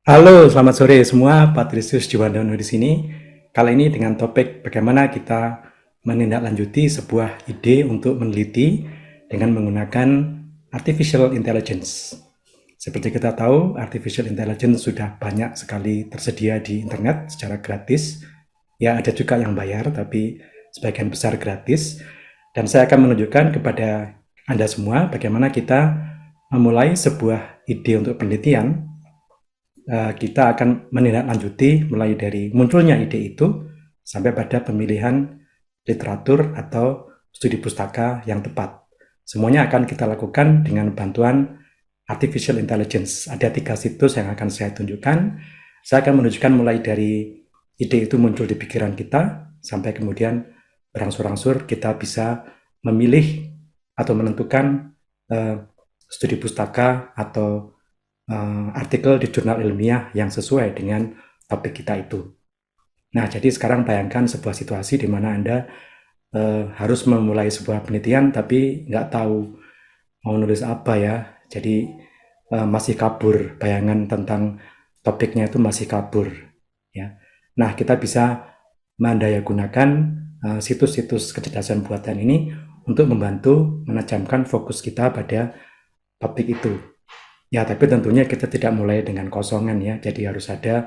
Halo, selamat sore semua. Patrisius Jiwandono di sini. Kali ini dengan topik bagaimana kita menindaklanjuti sebuah ide untuk meneliti dengan menggunakan artificial intelligence. Seperti kita tahu, artificial intelligence sudah banyak sekali tersedia di internet secara gratis. Ya, ada juga yang bayar, tapi sebagian besar gratis. Dan saya akan menunjukkan kepada Anda semua bagaimana kita memulai sebuah ide untuk penelitian. Kita akan menindaklanjuti mulai dari munculnya ide itu sampai pada pemilihan literatur atau studi pustaka yang tepat. Semuanya akan kita lakukan dengan bantuan artificial intelligence. Ada 3 situs yang akan saya tunjukkan. Saya akan menunjukkan mulai dari ide itu muncul di pikiran kita sampai kemudian berangsur-angsur kita bisa memilih atau menentukan studi pustaka atau artikel di jurnal ilmiah yang sesuai dengan topik kita itu. Nah, jadi sekarang bayangkan sebuah situasi di mana Anda harus memulai sebuah penelitian tapi nggak tahu mau nulis apa ya. Jadi masih kabur, bayangan tentang topiknya itu masih kabur. Ya. Nah, kita bisa mendayagunakan situs-situs kecerdasan buatan ini untuk membantu menajamkan fokus kita pada topik itu. Ya, tapi tentunya kita tidak mulai dengan kosongan ya. Jadi harus ada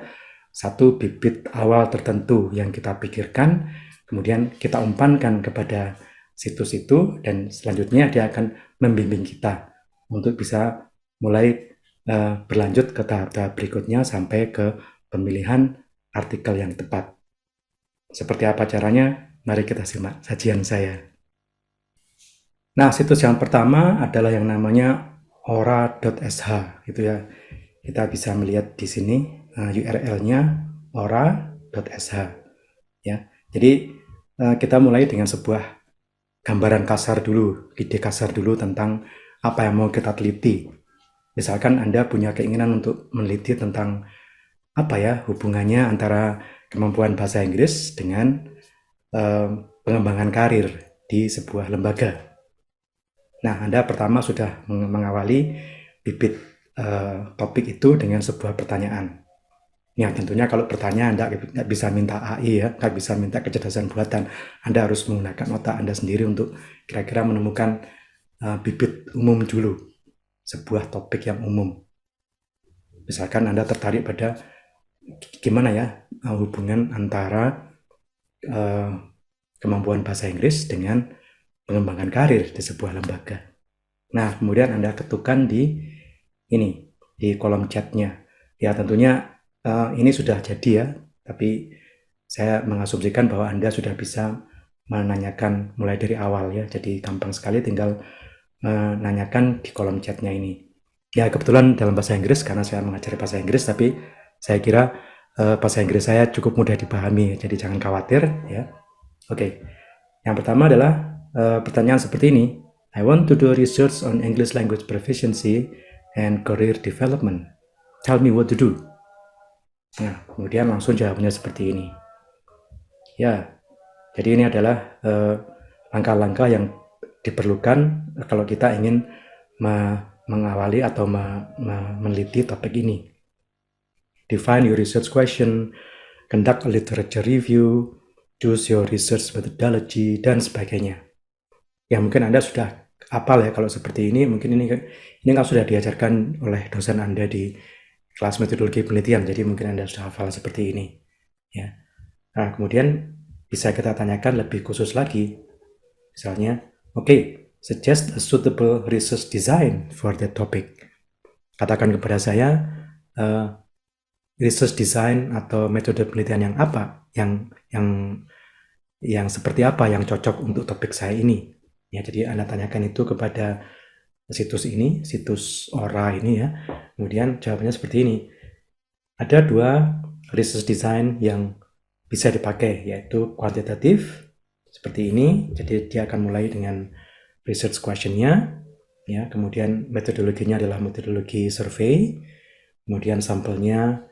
satu bibit awal tertentu yang kita pikirkan, kemudian kita umpankan kepada situs itu, dan selanjutnya dia akan membimbing kita untuk bisa mulai berlanjut ke tahap-tahap berikutnya sampai ke pemilihan artikel yang tepat. Seperti apa caranya? Mari kita simak sajian saya. Nah, situs yang pertama adalah yang namanya ora.sh gitu ya. Kita bisa melihat di sini URL-nya ora.sh ya. Jadi kita mulai dengan sebuah gambaran kasar dulu, ide kasar dulu tentang apa yang mau kita teliti. Misalkan Anda punya keinginan untuk meneliti tentang apa ya hubungannya antara kemampuan bahasa Inggris dengan pengembangan karir di sebuah lembaga. Nah, Anda pertama sudah mengawali bibit topik itu dengan sebuah pertanyaan. Ya, tentunya kalau pertanyaan Anda nggak bisa minta AI ya, nggak bisa minta kecerdasan buatan. Anda harus menggunakan otak Anda sendiri untuk kira-kira menemukan bibit umum dulu, sebuah topik yang umum. Misalkan Anda tertarik pada gimana ya hubungan antara kemampuan bahasa Inggris dengan pengembangan karir di sebuah lembaga. Nah, kemudian Anda ketukkan di kolom chatnya. Ya, tentunya ini sudah jadi ya, tapi saya mengasumsikan bahwa Anda sudah bisa menanyakan mulai dari awal ya, jadi gampang sekali tinggal menanyakan di kolom chatnya ini. Ya, kebetulan dalam bahasa Inggris karena saya mengajari bahasa Inggris, tapi saya kira bahasa Inggris saya cukup mudah dipahami, jadi jangan khawatir ya. Oke, yang pertama adalah pertanyaan seperti ini. I want to do research on English language proficiency and career development. Tell me what to do. Nah, kemudian langsung jawabannya seperti ini. Ya, jadi ini adalah langkah-langkah yang diperlukan kalau kita ingin mengawali atau meneliti topik ini. Define your research question, conduct a literature review, choose your research methodology, dan sebagainya. Ya, mungkin Anda sudah hafal ya kalau seperti ini. Mungkin ini kan sudah diajarkan oleh dosen Anda di kelas metodologi penelitian, jadi mungkin Anda sudah hafal seperti ini ya. Nah, kemudian bisa kita tanyakan lebih khusus lagi. Misalnya, okay, suggest a suitable research design for that topic. Katakan kepada saya research design atau metode penelitian yang apa, yang seperti apa yang cocok untuk topik saya ini. Ya, jadi Anda tanyakan itu kepada situs ini, situs Ora ini ya. Kemudian jawabannya seperti ini. Ada 2 research design yang bisa dipakai, yaitu kuantitatif seperti ini. Jadi dia akan mulai dengan research question-nya ya, kemudian metodologinya adalah metodologi survei, kemudian sampelnya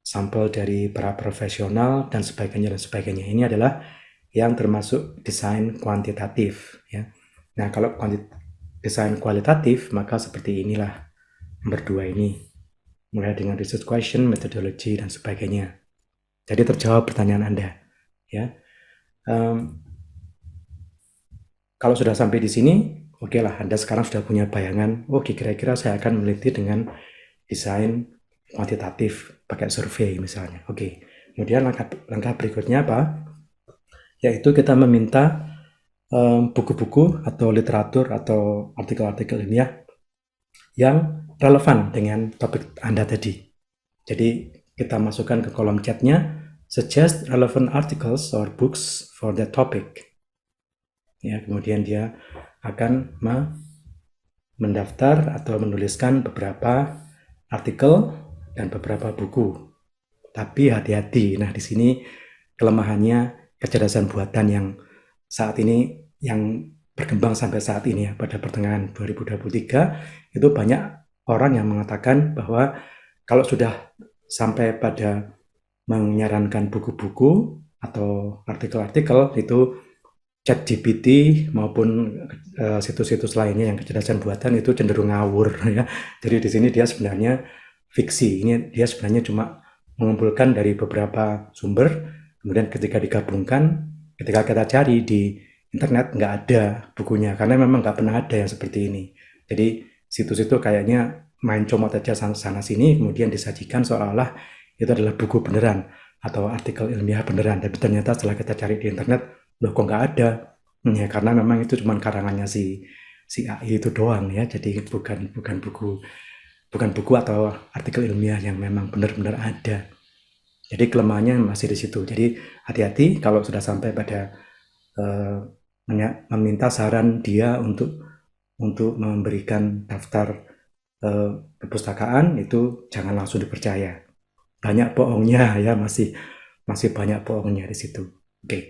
sampel dari para profesional dan sebagainya dan sebagainya. Ini adalah yang termasuk desain kuantitatif ya. Nah, kalau desain kualitatif maka seperti inilah nomor 2 ini. mulai dengan research question, methodology, dan sebagainya. Jadi terjawab pertanyaan Anda. Ya, kalau sudah sampai di sini, oke lah, Anda sekarang sudah punya bayangan, oh kira-kira saya akan meneliti dengan desain kuantitatif, pakai survei misalnya. Oke, kemudian langkah berikutnya apa? Yaitu kita meminta buku-buku atau literatur atau artikel-artikel ilmiah yang relevan dengan topik Anda tadi. Jadi kita masukkan ke kolom chatnya, suggest relevant articles or books for that topic. Ya, kemudian dia akan mendaftar atau menuliskan beberapa artikel dan beberapa buku. Tapi hati-hati. Nah, di sini kelemahannya kecerdasan buatan yang saat ini yang berkembang sampai saat ini ya, pada pertengahan 2023 itu banyak orang yang mengatakan bahwa kalau sudah sampai pada menyarankan buku-buku atau artikel-artikel itu ChatGPT maupun situs-situs lainnya yang kecerdasan buatan itu cenderung ngawur ya. Jadi di sini dia sebenarnya fiksi. Ini dia sebenarnya cuma mengumpulkan dari beberapa sumber, kemudian ketika digabungkan, ketika kita cari di internet nggak ada bukunya karena memang nggak pernah ada yang seperti ini. Jadi situs itu kayaknya main comot aja sana sini, kemudian disajikan seolah-olah itu adalah buku beneran atau artikel ilmiah beneran. Tapi ternyata setelah kita cari di internet, loh kok nggak ada? Ya karena memang itu cuma karangannya si AI itu doang ya. Jadi bukan buku atau artikel ilmiah yang memang benar-benar ada. Jadi kelemahannya masih di situ. Jadi hati-hati kalau sudah sampai pada meminta saran dia untuk memberikan daftar perpustakaan, itu jangan langsung dipercaya. Banyak bohongnya ya, masih banyak bohongnya di situ. Oke.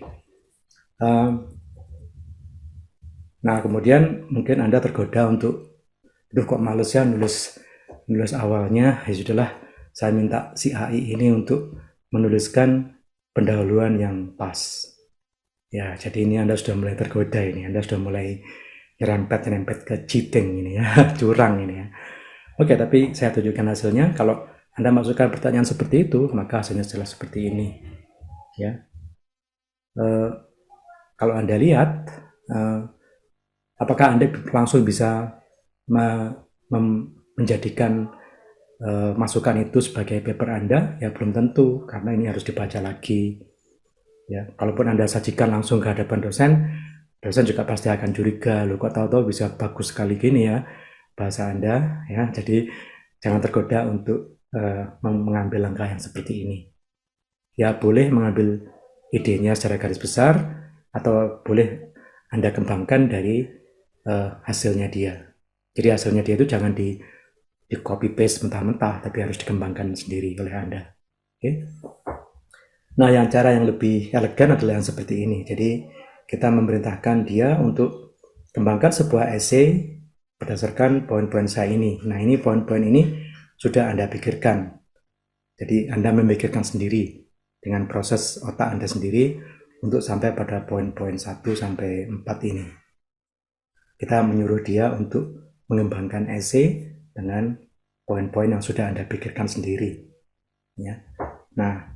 Nah kemudian mungkin Anda tergoda untuk, aduh kok males ya nulis awalnya, ya sudahlah saya minta si AI ini untuk menuliskan pendahuluan yang pas. Ya, jadi ini Anda sudah mulai tergoda ini, Anda sudah mulai nyerempet ke cheating ini ya, curang ini ya. Oke, tapi saya tunjukkan hasilnya. Kalau Anda masukkan pertanyaan seperti itu, maka hasilnya jelas seperti ini. Ya, kalau Anda lihat, apakah Anda langsung bisa menjadikan masukan itu sebagai paper Anda? Ya belum tentu, karena ini harus dibaca lagi. Ya, kalaupun Anda sajikan langsung ke hadapan dosen juga pasti akan curiga, loh kok tahu-tahu bisa bagus sekali gini ya bahasa Anda ya. Jadi jangan tergoda untuk mengambil langkah yang seperti ini. Ya boleh mengambil idenya secara garis besar atau boleh Anda kembangkan dari hasilnya dia. Jadi hasilnya dia itu jangan di copy paste mentah-mentah, tapi harus dikembangkan sendiri oleh Anda. Oke. Nah, cara yang lebih elegan adalah yang seperti ini. Jadi kita memerintahkan dia untuk kembangkan sebuah essay berdasarkan poin-poin saya ini. Nah, ini poin-poin ini sudah Anda pikirkan. Jadi Anda memikirkan sendiri dengan proses otak Anda sendiri untuk sampai pada poin-poin 1 sampai 4 ini. Kita menyuruh dia untuk mengembangkan essay dengan poin-poin yang sudah Anda pikirkan sendiri. Ya. Nah,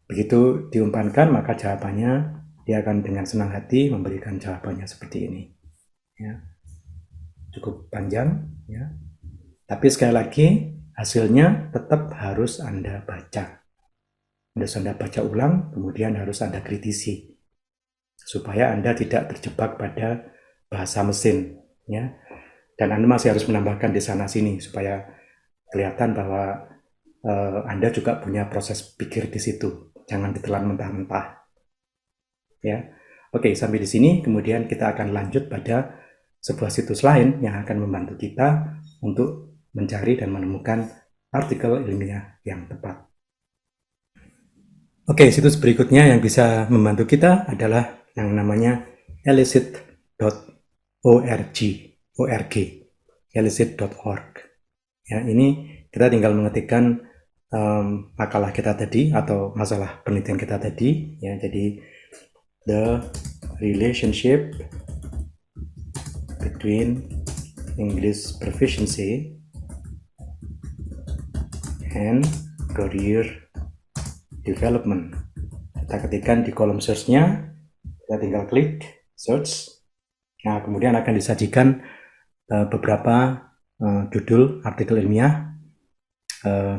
begitu diumpankan, maka jawabannya dia akan dengan senang hati memberikan jawabannya seperti ini. Ya. Cukup panjang, ya. Tapi sekali lagi hasilnya tetap harus Anda baca. Harus Anda baca ulang, kemudian harus Anda kritisi supaya Anda tidak terjebak pada bahasa mesin, ya. Dan Anda masih harus menambahkan di sana sini supaya kelihatan bahwa Anda juga punya proses pikir di situ. Jangan ditelan mentah-mentah. Ya. Oke, sampai di sini kemudian kita akan lanjut pada sebuah situs lain yang akan membantu kita untuk mencari dan menemukan artikel ilmiah yang tepat. Oke, situs berikutnya yang bisa membantu kita adalah yang namanya elicit.org. elicit.org. Ya, ini kita tinggal mengetikkan makalah kita tadi atau masalah penelitian kita tadi, ya. Jadi the relationship between English proficiency and career development. Kita ketikkan di kolom search-nya, kita tinggal klik search. Nah, kemudian akan disajikan beberapa judul artikel ilmiah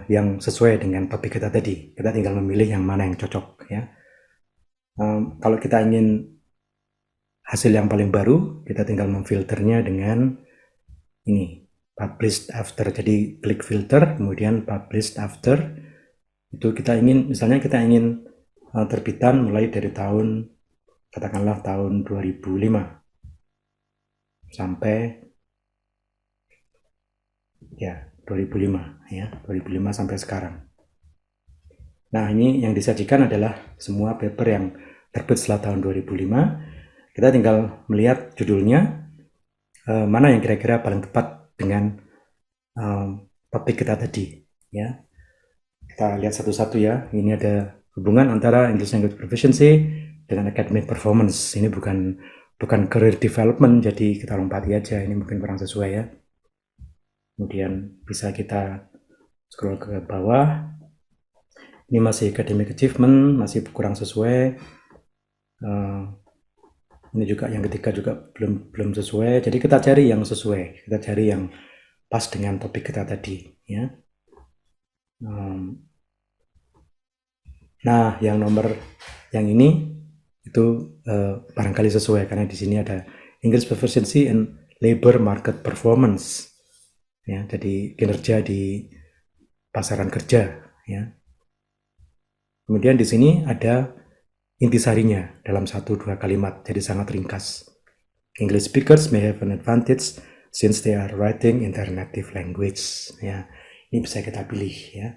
yang sesuai dengan topik kita tadi. Kita tinggal memilih yang mana yang cocok ya. Kalau kita ingin hasil yang paling baru, kita tinggal memfilternya dengan ini, published after. Jadi klik filter, kemudian published after. Itu kita ingin, misalnya kita ingin terbitan mulai dari tahun, katakanlah tahun 2005 sampai ya 2005 ya, 2005 sampai sekarang. Nah, ini yang disajikan adalah semua paper yang terbit setelah tahun 2005. Kita tinggal melihat judulnya, mana yang kira-kira paling tepat dengan topik kita tadi ya. Kita lihat satu-satu ya. Ini ada hubungan antara English Language Proficiency dengan academic performance. Ini bukan career development, jadi kita lompati aja, ini mungkin kurang sesuai ya. Kemudian bisa kita scroll ke bawah. Ini masih academic achievement, masih kurang sesuai. Ini juga yang ketiga juga belum sesuai. Jadi kita cari yang sesuai, kita cari yang pas dengan topik kita tadi ya. Nah, yang nomor yang ini itu barangkali sesuai karena di sini ada English Proficiency and Labor Market Performance ya, jadi kinerja di pasaran kerja ya. Kemudian di sini ada intisarinya dalam 1-2 kalimat, jadi sangat ringkas. English speakers may have an advantage since they are writing in their native language. Ya, ini bisa kita pilih ya.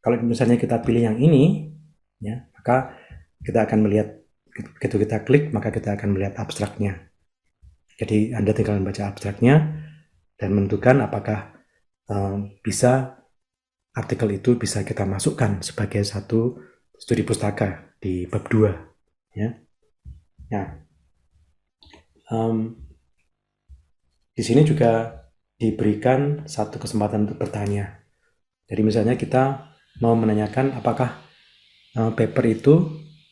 Kalau misalnya kita pilih yang ini, ya, maka kita akan melihat, begitu kita klik, maka kita akan melihat abstraknya. Jadi Anda tinggal membaca abstraknya dan menentukan apakah bisa artikel itu bisa kita masukkan sebagai satu studi pustaka di bab 2 ya. Nah, di sini juga diberikan satu kesempatan untuk bertanya. Jadi misalnya kita mau menanyakan apakah paper itu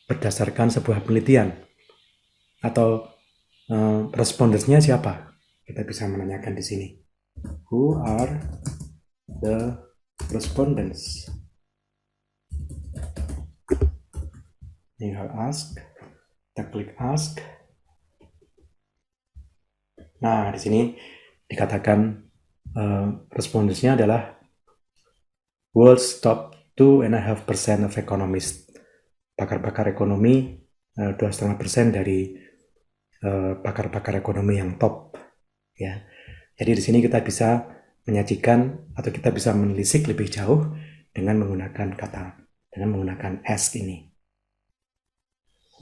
berdasarkan sebuah penelitian atau respondensnya siapa. Kita bisa menanyakan di sini. Who are the respondents? Tinggal ask, kita klik ask. Nah, di sini dikatakan respondensnya adalah world's top 2.5% of economists. Pakar-pakar ekonomi 2,5% dari pakar-pakar ekonomi yang top ya. Jadi di sini kita bisa menyajikan atau kita bisa menelisik lebih jauh dengan menggunakan ask ini.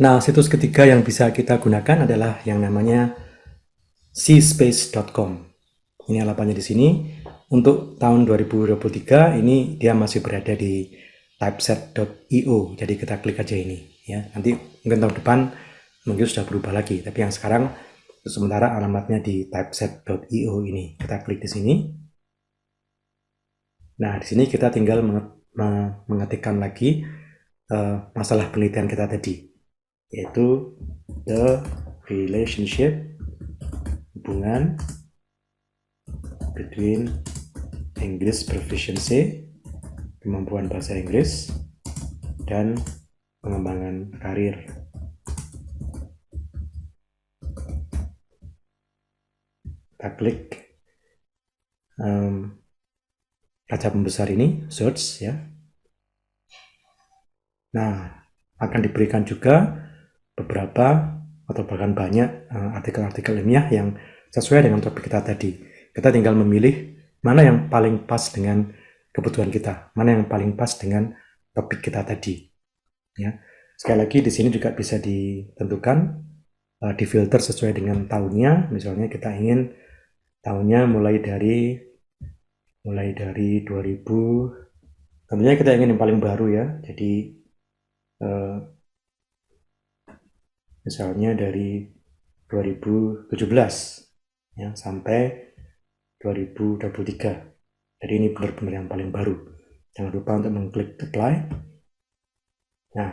Nah, situs ketiga yang bisa kita gunakan adalah yang namanya cspace.com. Ini halamannya di sini. Untuk tahun 2023 ini dia masih berada di typeset.io. Jadi kita klik aja ini ya. Nanti mungkin tahun depan mungkin sudah berubah lagi, tapi yang sekarang sementara alamatnya di typeset.io ini. Kita klik di sini. Nah, di sini kita tinggal mengetikkan lagi masalah penelitian kita tadi, yaitu the relationship, hubungan between English proficiency, kemampuan bahasa Inggris, dan pengembangan karir. Kita klik kaca pembesar ini, search ya. Nah, akan diberikan juga beberapa atau bahkan banyak artikel-artikel ilmiah yang sesuai dengan topik kita tadi. Kita tinggal memilih mana yang paling pas dengan kebutuhan kita, mana yang paling pas dengan topik kita tadi. Ya. Sekali lagi di sini juga bisa ditentukan, difilter sesuai dengan tahunnya. Misalnya kita ingin tahunnya mulai dari 2000, tentunya kita ingin yang paling baru ya. Jadi misalnya dari 2017 ya, sampai 2023. Jadi ini benar-benar yang paling baru. Jangan lupa untuk mengklik apply. Nah,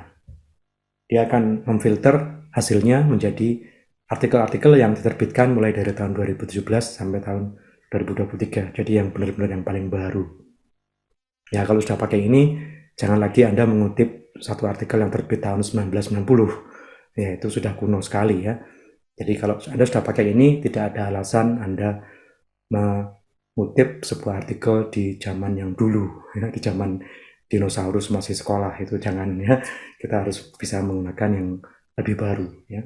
dia akan memfilter hasilnya menjadi artikel-artikel yang diterbitkan mulai dari tahun 2017 sampai tahun 2023. Jadi yang benar-benar yang paling baru. Ya, kalau sudah pakai ini, jangan lagi Anda mengutip satu artikel yang terbit tahun 1990. Ya, itu sudah kuno sekali ya. Jadi kalau Anda sudah pakai ini, tidak ada alasan Anda mengutip sebuah artikel di zaman yang dulu, ya, di zaman dinosaurus masih sekolah, itu jangan ya. Kita harus bisa menggunakan yang lebih baru ya.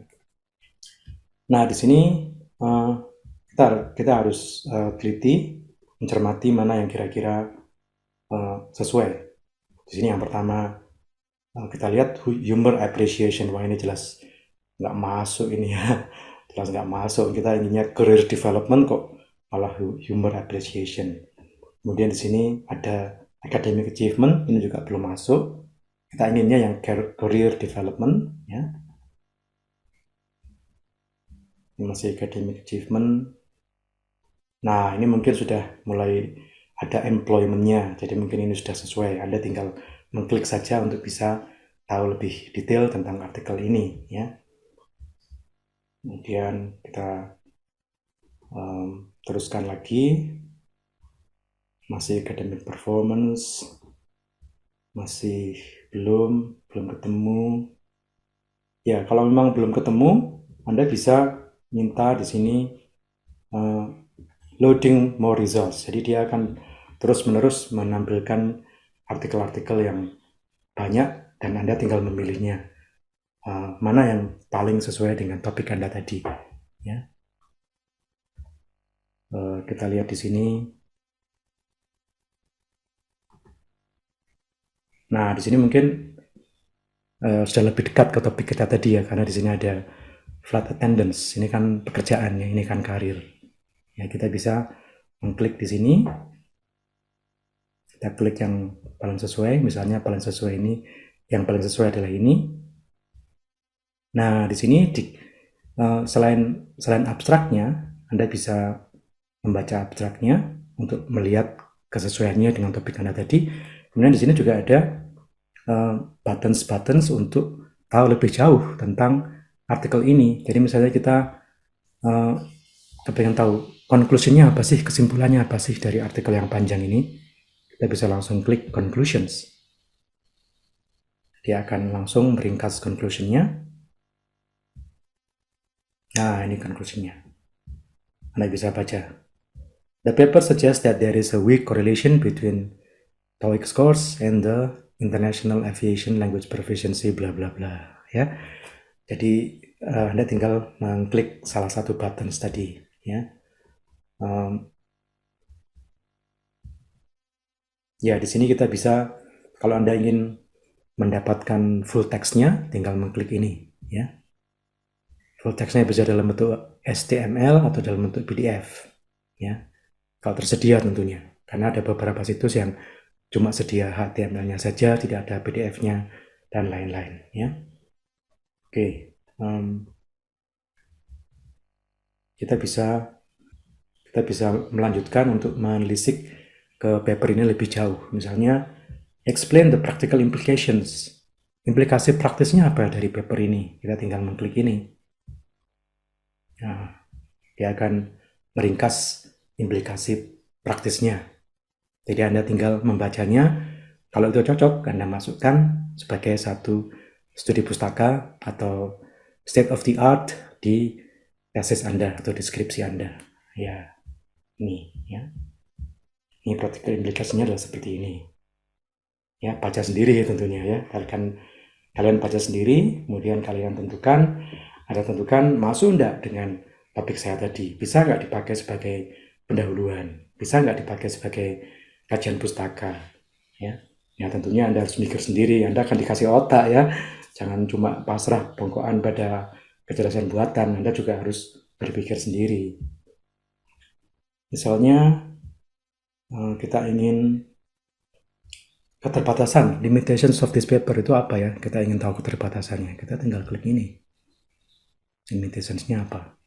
Nah, di sini kita harus teliti, mencermati mana yang kira-kira sesuai. Di sini yang pertama kita lihat humor appreciation. Wah, ini jelas nggak masuk ini ya. Jelas nggak masuk. Kita inginnya career development kok malah humor appreciation. Kemudian di sini ada academic achievement, ini juga belum masuk. Kita inginnya yang career development ya. Ini masih academic achievement. Nah, ini mungkin sudah mulai ada employment-nya, jadi mungkin ini sudah sesuai. Anda tinggal mengklik saja untuk bisa tahu lebih detail tentang artikel ini ya. Kemudian kita teruskan lagi, masih academic performance, masih belum ketemu. Ya, kalau memang belum ketemu, Anda bisa minta di sini loading more results. Jadi dia akan terus-menerus menampilkan artikel-artikel yang banyak dan Anda tinggal memilihnya. Mana yang paling sesuai dengan topik Anda tadi. Ya. Kita lihat di sini. Nah, di sini mungkin sudah lebih dekat ke topik kita tadi ya, karena di sini ada flight attendance. Ini kan pekerjaan ya, ini kan karir. Ya, kita bisa mengklik di sini. Kita klik yang paling sesuai, misalnya paling sesuai ini, yang paling sesuai adalah ini. Nah, di sini selain abstraknya, Anda bisa membaca abstraknya untuk melihat kesesuaiannya dengan topik Anda tadi. Kemudian di sini juga ada buttons untuk tahu lebih jauh tentang artikel ini. Jadi misalnya kita pengen tahu conclusion-nya apa sih, kesimpulannya apa sih dari artikel yang panjang ini, kita bisa langsung klik conclusions. Dia akan langsung meringkas conclusion-nya. Nah, ini conclusion-nya. Anda bisa baca. The paper suggests that there is a weak correlation between TOEIC scores and the International Aviation Language Proficiency bla bla bla ya. Jadi Anda tinggal mengklik salah satu button tadi ya. Ya, di sini kita bisa, kalau Anda ingin mendapatkan full text-nya, tinggal mengklik ini ya. Full text-nya bisa dalam bentuk HTML atau dalam bentuk PDF ya. Kalau tersedia tentunya. Karena ada beberapa situs yang cuma sedia HTML-nya saja, tidak ada PDF-nya dan lain-lain ya. Oke. Kita bisa melanjutkan untuk menelisik ke paper ini lebih jauh. Misalnya, explain the practical implications. Implikasi praktisnya apa dari paper ini? Kita tinggal mengklik ini. Nah, dia akan meringkas implikasi praktisnya. Jadi Anda tinggal membacanya. Kalau itu cocok, Anda masukkan sebagai satu studi pustaka atau state of the art di tesis Anda atau deskripsi Anda. Ya, ini ya. Ini practical implikasinya adalah seperti ini. Ya, baca sendiri tentunya ya. Kalian baca sendiri, kemudian kalian tentukan, Anda tentukan masuk enggak dengan topik saya tadi. Bisa nggak dipakai sebagai pendahuluan? Bisa nggak dipakai sebagai kajian pustaka? Ya. Ya, tentunya Anda harus mikir sendiri. Anda akan dikasih otak ya. Jangan cuma pasrah bongkoan pada kecerdasan buatan. Anda juga harus berpikir sendiri. Misalnya kita ingin keterbatasan, limitations of this paper itu apa ya? Kita ingin tahu keterbatasannya. Kita tinggal klik ini. Limitations-nya apa?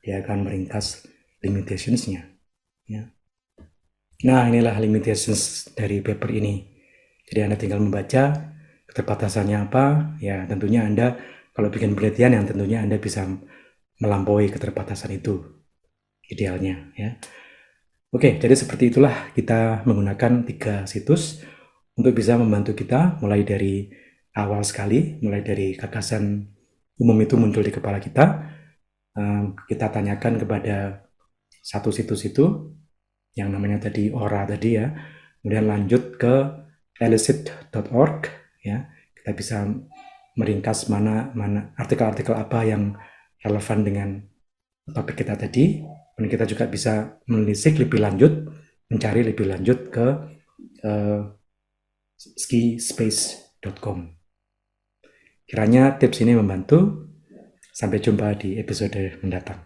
Dia akan meringkas limitations-nya. Ya. Nah, inilah limitations dari paper ini. Jadi Anda tinggal membaca keterbatasannya apa, ya tentunya Anda kalau bikin penelitian yang tentunya Anda bisa melampaui keterbatasan itu, idealnya ya. Oke, jadi seperti itulah kita menggunakan 3 situs untuk bisa membantu kita mulai dari awal sekali, mulai dari gagasan umum itu muncul di kepala kita, kita tanyakan kepada satu situs itu yang namanya tadi ORA tadi ya, kemudian lanjut ke elicit.org ya, kita bisa meringkas mana artikel-artikel apa yang relevan dengan topik kita tadi, dan kita juga bisa menelisik lebih lanjut, mencari lebih lanjut ke skispace.com. Kiranya tips ini membantu. Sampai jumpa di episode mendatang.